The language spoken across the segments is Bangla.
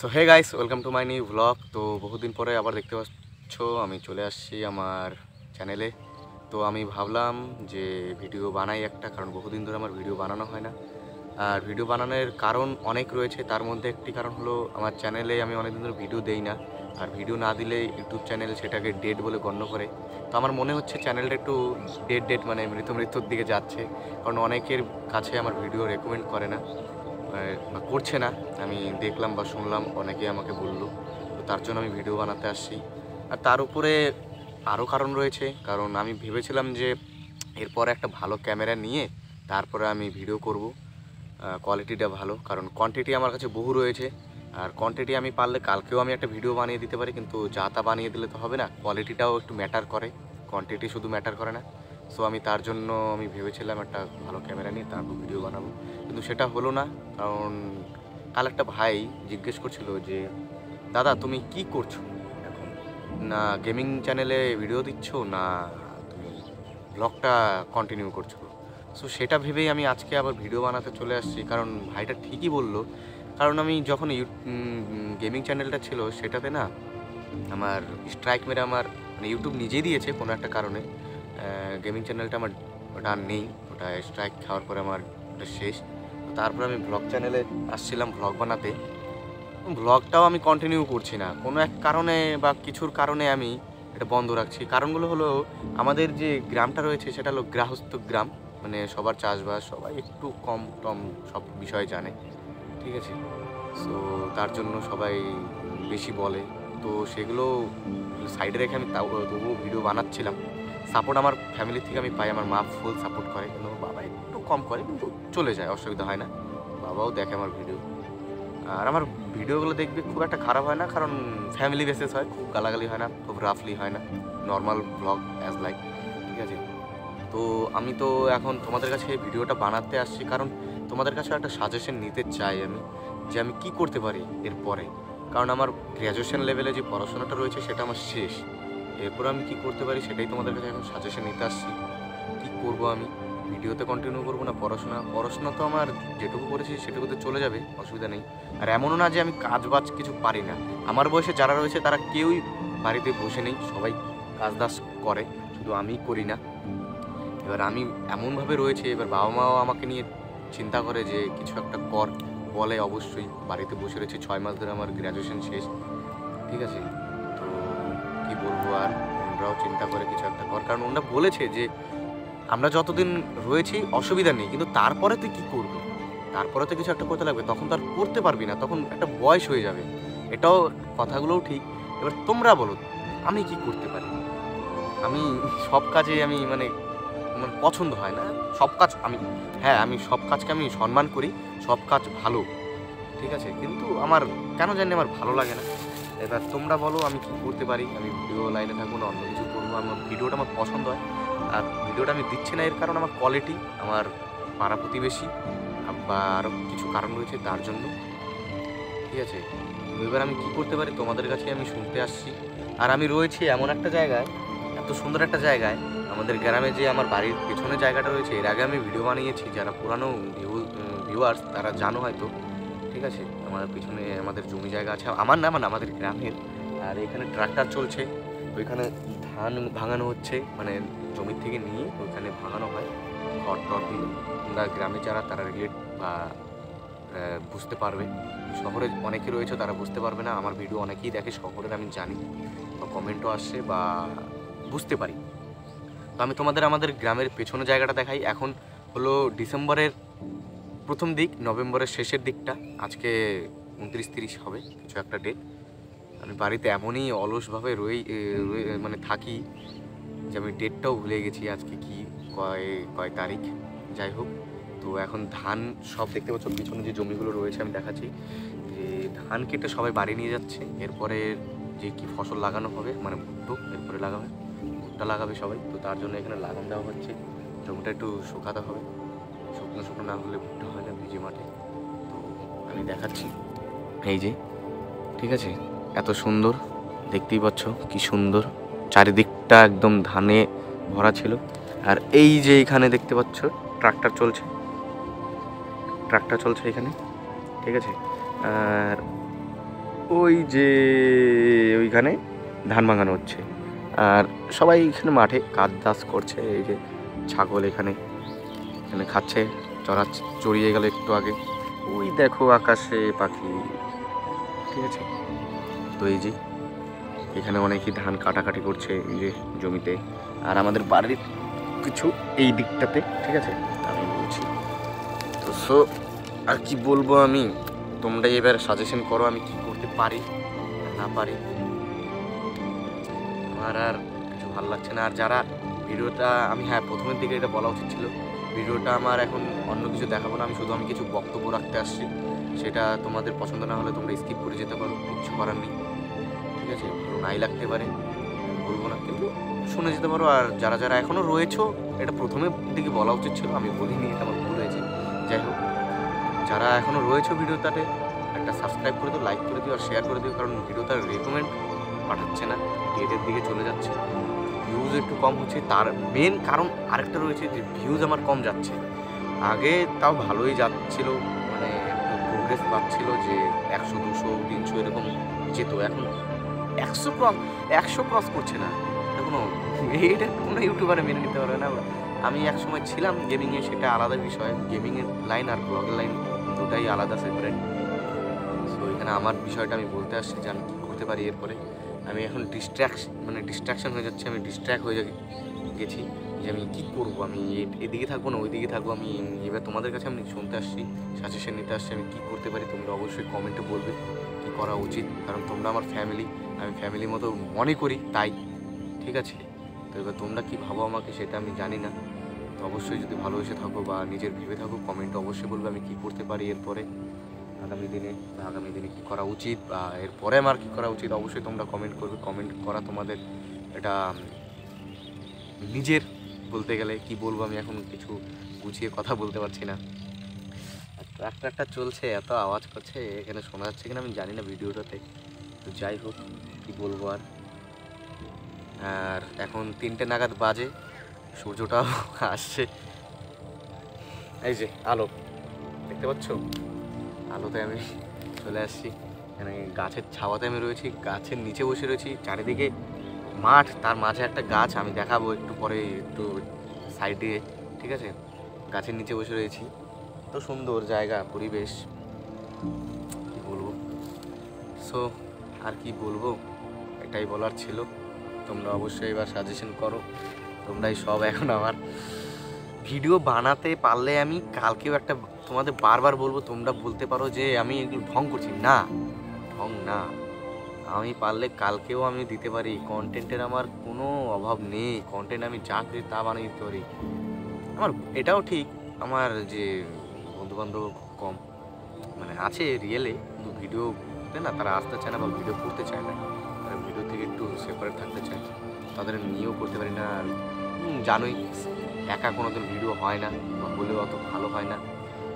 So hey guys, welcome to my new blog. তো বহুদিন পরে আবার দেখতে পাচ্ছ আমি চলে আসছি আমার চ্যানেলে। তো আমি ভাবলাম যে ভিডিও বানাই একটা, কারণ বহুদিন ধরে আমার ভিডিও বানানো হয় না। আর ভিডিও বানানোর কারণ অনেক রয়েছে, তার মধ্যে একটি কারণ হলো আমার চ্যানেলে আমি অনেকদিন ধরে ভিডিও দেই না। আর ভিডিও না দিলে ইউটিউব চ্যানেল সেটাকে ডেড বলে গণ্য করে। তো আমার মনে হচ্ছে চ্যানেলটা একটু ডেড মানে মৃত্যুর দিকে যাচ্ছে, কারণ অনেকের কাছে আমার ভিডিও রেকমেন্ড করে না বা করছে না। আমি দেখলাম বা শুনলাম, অনেকেই আমাকে বললো। তো তার জন্য আমি ভিডিও বানাতে আসছি। আর তার উপরে আরও কারণ রয়েছে, কারণ আমি ভেবেছিলাম যে এরপরে একটা ভালো ক্যামেরা নিয়ে তারপরে আমি ভিডিও করব, কোয়ালিটিটা ভালো, কারণ কোয়ান্টিটি আমার কাছে বহু রয়েছে। আর কোয়ান্টিটি আমি পারলে কালকেও আমি একটা ভিডিও বানিয়ে দিতে পারি, কিন্তু যা তা বানিয়ে দিলে তো হবে না, কোয়ালিটিটাও একটু ম্যাটার করে, কোয়ান্টিটি শুধু ম্যাটার করে না। সো আমি তার জন্য আমি ভেবেছিলাম একটা ভালো ক্যামেরা নিয়ে তারপর ভিডিও বানাবো, কিন্তু সেটা হলো না। কারণ কাল একটা ভাই জিজ্ঞেস করছিল যে দাদা তুমি কি করছো এখন, না গেমিং চ্যানেলে ভিডিও দিচ্ছ, না তুমি ব্লগটা কন্টিনিউ করছো। সো সেটা ভেবেই আমি আজকে আবার ভিডিও বানাতে চলে আসছি, কারণ ভাইটা ঠিকই বললো। কারণ আমি যখন গেমিং চ্যানেলটা ছিল সেটাতে না আমার স্ট্রাইক মেরে আমার মানে ইউটিউব নিজেই দিয়েছে কোনো একটা কারণে। গেমিং চ্যানেলটা আমার ওটা আর নেই, ওটা স্ট্রাইক খাওয়ার পরে আমার ওটা শেষ। তারপরে আমি ব্লগ চ্যানেলে আসছিলাম ভ্লগ বানাতে। ভ্লগটাও আমি কন্টিনিউ করছি না, কোনো এক কারণে বা কিছুর কারণে আমি এটা বন্ধ রাখছি। কারণগুলো হলো আমাদের যে গ্রামটা রয়েছে সেটা হলো গৃহস্থ গ্রাম, মানে সবার চাষবাস, সবাই একটু কম টম সব বিষয়ে জানে, ঠিক আছে। সো তার জন্য সবাই বেশি বলে, তো সেগুলো সাইডে রেখে আমি তবুও ভিডিও বানাচ্ছিলাম। সাপোর্ট আমার ফ্যামিলি থেকে আমি পাই, আমার মা ফুল সাপোর্ট করে, কিন্তু আমার বাবা একটু কম করে, কিন্তু চলে যায়, অসুবিধা হয় না। বাবাও দেখে আমার ভিডিও। আর আমার ভিডিওগুলো দেখবে খুব একটা খারাপ হয় না, কারণ ফ্যামিলি বেসিস হয়, খুব গালাগালি হয় না, খুব রাফলি হয় না, নর্মাল ব্লগ অ্যাজ লাইক, ঠিক আছে। তো আমি তো এখন তোমাদের কাছে ভিডিওটা বানাতে আসছি, কারণ তোমাদের কাছে একটা সাজেশন নিতে চাই আমি, যে আমি কি করতে পারি এরপরে। কারণ আমার গ্র্যাজুয়েশন লেভেলে যে পড়াশোনাটা রয়েছে সেটা আমার শেষ, এরপর আমি কি করতে পারি সেটাই তোমাদের কাছে এখন সাজেশন নিতে আসছি। কি করব আমি, ভিডিওতে কন্টিনিউ করবো না পড়াশোনা তো আমার যেটুকু করেছি সেটুকুতে চলে যাবে, অসুবিধা নেই। আর এমনও না যে আমি কাজ বাজ কিছু পারি না, আমার বয়সে যারা রয়েছে তারা কেউই বাড়িতে বসে নেই, সবাই কাজ দাজ করে, শুধু আমিই করি না। এবার আমি এমনভাবে রয়েছে, এবার বাবা মাও আমাকে নিয়ে চিন্তা করে যে কিছু একটা কর, বলে অবশ্যই। বাড়িতে বসে রয়েছে 6 মাস ধরে, আমার গ্র্যাজুয়েশন শেষ, ঠিক আছে। তো কি বলবো, আর ওনারাও চিন্তা করে কিছু একটা কর, কারণ ওনারা বলেছে যে আমরা যতদিন রয়েছি অসুবিধা নেই, কিন্তু তারপরে তুই কী করবি, তারপরে তো কিছু একটা করতে লাগবে, তখন তো আর করতে পারবি না, তখন একটা বয়স হয়ে যাবে। এটাও কথাগুলোও ঠিক। এবার তোমরা বলো আমি কি করতে পারি। আমি সব কাজে আমি মানে আমার পছন্দ হয় না সব কাজ। হ্যাঁ, আমি সব কাজকে আমি সম্মান করি, সব কাজ ভালো, ঠিক আছে, কিন্তু আমার কেন জানি আমার ভালো লাগে না। এবার তোমরা বলো আমি কি করতে পারি, আমি ভিডিও লাইনে থাকবো না অন্য কিছু করবো, আমার ভিডিওটা আমার পছন্দ হয়। আর ভিডিওটা আমি দিচ্ছি না এর কারণ আমার কোয়ালিটি, আমার পাড়া প্রতিবেশী বা আরও কিছু কারণ রয়েছে তার জন্য, ঠিক আছে। এবার আমি কি করতে পারি তোমাদের কাছে আমি শুনতে আসছি। আর আমি রয়েছি এমন একটা জায়গায়, এত সুন্দর একটা জায়গায়, আমাদের গ্রামে যে আমার বাড়ির পেছনে জায়গাটা রয়েছে, এর আগে আমি ভিডিও বানিয়েছি, যারা পুরানো ভিউয়ার্স তারা জানো হয়তো, ঠিক আছে। আমার পিছনে আমাদের জমি জায়গা আছে, আমার না মানে আমাদের গ্রামের। আর এখানে ট্রাক্টর চলছে, ওইখানে ধান ভাঙানো হচ্ছে, মানে জমির থেকে নিয়ে ওইখানে ভাঙানো হয় খড় টড় দিয়ে। আমরা গ্রামে যারা তারা রিলেট বা বুঝতে পারবে, শহরে অনেকে রয়েছে তারা বুঝতে পারবে না। আমার ভিডিও অনেকেই দেখে শহরের, আমি জানি, বা কমেন্টও আসছে বা বুঝতে পারি। তো আমি তোমাদের আমাদের গ্রামের পেছনে জায়গাটা দেখাই। এখন হলো ডিসেম্বরের প্রথম দিক, নভেম্বরের শেষের দিকটা, আজকে 29-30 হবে কিছু একটা ডেট। আমি বাড়িতে এমনই অলসভাবে মানে থাকি যে আমি ডেটটাও ভুলে গেছি আজকে কি কয় তারিখ, যাই হোক। তো এখন ধান সব দেখতে পাচ্ছ, পিছনে যে জমিগুলো রয়েছে আমি দেখাচ্ছি, যে ধান কেটে সবাই বাড়ি নিয়ে যাচ্ছে। এরপরে যে কি ফসল লাগানো হবে, মানে ভুট্টো এরপরে লাগাবে, ভুট্টা লাগাবে সবাই, তো তার জন্য এখানে লাগান দেওয়া হচ্ছে। জমিটা একটু শুকাতে হবে, শুকনো শুকনো না হলে ভুট্টা হয় না ভিজে মাঠে। তো আমি দেখাচ্ছি, এই যে, ঠিক আছে, এত সুন্দর, দেখতেই পাচ্ছ কি সুন্দর, চারিদিকটা একদম ধানে ভরা ছিল। আর এই যে এখানে দেখতে পাচ্ছ ট্রাক্টর চলছে এখানে, ঠিক আছে। আর ওই যে ওইখানে ধান ভাঙানো হচ্ছে, আর সবাই এখানে মাঠে কাজ টাজ করছে। এই যে ছাগল এখানে এখানে খাচ্ছে, চড়িয়ে গেল একটু আগে। ওই দেখো আকাশে পাখি, ঠিক আছে। তো এই যে এখানে অনেকেই ধান কাটাকাটি করছে এই যে জমিতে, আর আমাদের বাড়ির কিছু এই দিকটাতে, ঠিক আছে আমি বলছি। তো সো আর কি বলবো আমি, তোমরা এবার সাজেশন করো আমি কি করতে পারি না পারি। আমার আর কিছু ভালো লাগছে না। আর যারা ভিডিওটা আমি, হ্যাঁ প্রথমের দিকে এটা বলা উচিত ছিল, ভিডিওটা আমার এখন অন্য কিছু দেখাবো না, আমি কিছু বক্তব্য রাখতে আসছি। সেটা তোমাদের পছন্দ না হলে তোমরা স্কিপ করে যেতে পারো, কিচ্ছু করার নেই, ঠিক আছে। ভালো নাই লাগতে পারে, বলবো না, কিন্তু শুনে যেতে পারো। আর যারা যারা এখনও রয়েছো, এটা প্রথমের দিকে বলা উচিত ছিল, আমি বলিনি, এটা আমার ভুল হয়েছে। যাই হোক, যারা এখনও রয়েছে ভিডিওটাতে একটা সাবস্ক্রাইব করে দিও, লাইক করে দিও আর শেয়ার করে দিও, কারণ ভিডিওটার রেকমেন্ড পাঠাচ্ছে না, ডেটের দিকে চলে যাচ্ছে, ভিউজ একটু কম হচ্ছে। তার মেন কারণ আরেকটা রয়েছে যে ভিউজ আমার কম যাচ্ছে। আগে তাও ভালোই যাচ্ছিল, মানে প্রোগ্রেস পাচ্ছিল যে 100 200 300 এরকম যেত। এখন 100 ক্রস করছে না এখনো। এটা কোনো ইউটিউবারে মেনে নিতে পারবে না। আমি এক সময় ছিলাম গেমিংয়ে, সেটা আলাদা বিষয়, গেমিংয়ের লাইন আর ব্লগের লাইন দুটাই আলাদা, সেপারেট। সো এখানে আমার বিষয়টা আমি বলতে আসছি যে আমি কী করতে পারি এরপরে। আমি এখন ডিস্ট্রাকশন হয়ে যাচ্ছে, আমি ডিস্ট্র্যাক্ট হয়ে গেছি যে আমি কী করবো, আমি এদিকে থাকবো না ওইদিকে থাকবো। আমি এবার তোমাদের কাছে আমি শুনতে আসছি, সাজেশন নিতে আসছি আমি কী করতে পারি। তোমরা অবশ্যই কমেন্টে বলবে কী করা উচিত, কারণ তোমরা আমার ফ্যামিলি, আমি ফ্যামিলির মতো মনে করি তাই, ঠিক আছে। তো এবার তোমরা কী ভাবো আমাকে সেটা আমি জানি না। তো অবশ্যই যদি ভালোবেসে থাকো বা নিজের ভেবে থাকো, কমেন্টে অবশ্যই বলবে আমি কী করতে পারি এরপরে আগামী দিনে কী করা উচিত, বা এরপরে আমার কী করা উচিত। অবশ্যই তোমরা কমেন্ট করবে। কমেন্ট করা তোমাদের এটা নিজের, বলতে গেলে কি বলবো, আমি এখন কিছু গুছিয়ে কথা বলতে পারছি না। ট্রাক্টরটা চলছে, এত আওয়াজ করছে, এখানে শোনা যাচ্ছে কিনা আমি জানি না ভিডিওটাতে। তো যাই হোক, কী বলবো আর। আর এখন 3টে নাগাদ বাজে, সূর্যটাও আসছে। এই যে আলো দেখতে পাচ্ছ, আলোতে আমি চলে আসছি। এখানে গাছের ছাওয়াতে আমি রয়েছি, গাছের নিচে বসে রয়েছি, চারিদিকে মাঠ, তার মাঝে একটা গাছ, আমি দেখাবো একটু পরে, একটু সাইডে, ঠিক আছে। গাছের নিচে বসে রয়েছি, তো সুন্দর জায়গা, পরিবেশ, কি বলবো। সো আর কি বলবো, এটাই বলার ছিল। তোমরা অবশ্যই এবার সাজেশন করো। তোমরাই সব এখন আমার। ভিডিও বানাতে পারলে আমি কালকেও একটা তোমাদের বারবার বলবো, তোমরা বলতে পারো যে আমি এগুলো ঢং করছি, না ঢং না। আমি পারলে কালকেও আমি দিতে পারি, কন্টেন্টের আমার কোনো অভাব নেই, কন্টেন্ট আমি যা করি তা বানিয়ে দিতে পারি। আমার এটাও ঠিক, আমার যে বন্ধুবান্ধব খুব কম, মানে আছে রিয়েলে, কিন্তু ভিডিওতে না তারা আসতে চায় না বা ভিডিও করতে চায় না, তারা ভিডিও থেকে একটু সেপারেট থাকতে চায়, তাদের নিয়েও করতে পারি না। আর জানোই একা কোনোদিন ভিডিও হয় না, বা হলেও অত ভালো হয় না,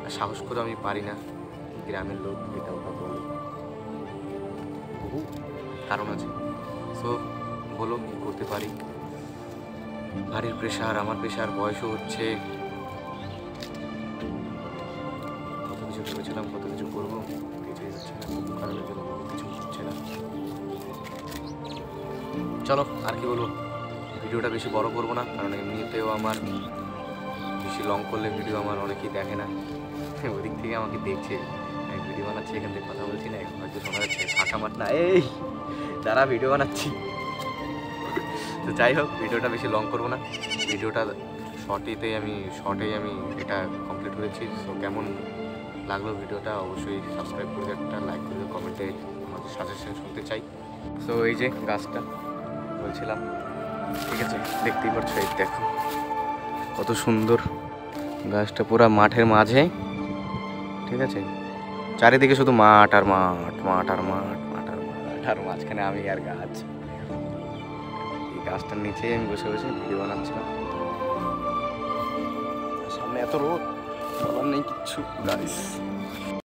আর সাহস করে আমি পারি না। গ্রামের লোক এটা ওটা বলে, বহু কারণ আছে। সো বলো কী করতে পারি। বাড়ির প্রেশার, আমার প্রেশার, বয়সও হচ্ছে, কত কিছু ভেবেছিলাম, কত কিছু করবো, কিছুই হচ্ছে না, কারণের জন্য কিছু হচ্ছে না। চলো আর কি বলবো, ভিডিওটা বেশি বড় করবো না, কারণ এমনিতেও আমার বেশি লং করলে ভিডিও আমার অনেকেই দেখে না, ওদিক থেকে আমাকে দেখছে, আমি ভিডিও বানাচ্ছি, এখান থেকে কথা বলছি না, হয়তো শোনা যাচ্ছে ফাঁকা মাঠ না, এই যারা ভিডিও বানাচ্ছি। তো যাই হোক, ভিডিওটা বেশি লং করবো না, ভিডিওটা শর্টেই আমি এটা কমপ্লিট করেছি। সো কেমন লাগলো ভিডিওটা অবশ্যই সাবস্ক্রাইব করে, একটা লাইক করে, কমেন্টে আমাদের সাজেশন শুনতে চাই। সো এই যে গাছটা বলছিলাম, ঠিক আছে, দেখতেই পাচ্ছ, এই দেখো কত সুন্দর গাছটা, পুরা মাঠের মাঝে, ঠিক আছে, চারিদিকে শুধু মাঠ আর মাঠ, মাঠ আর মাঠ, মাঠ আর মাঠ, আর মাঝখানে আমি আর গাছ। এই গাছটার নিচে আমি বসে বসে ভিডিও বানাচ্ছিলাম, সামনে এত রোদ, বলার নেই কিচ্ছু গাইস।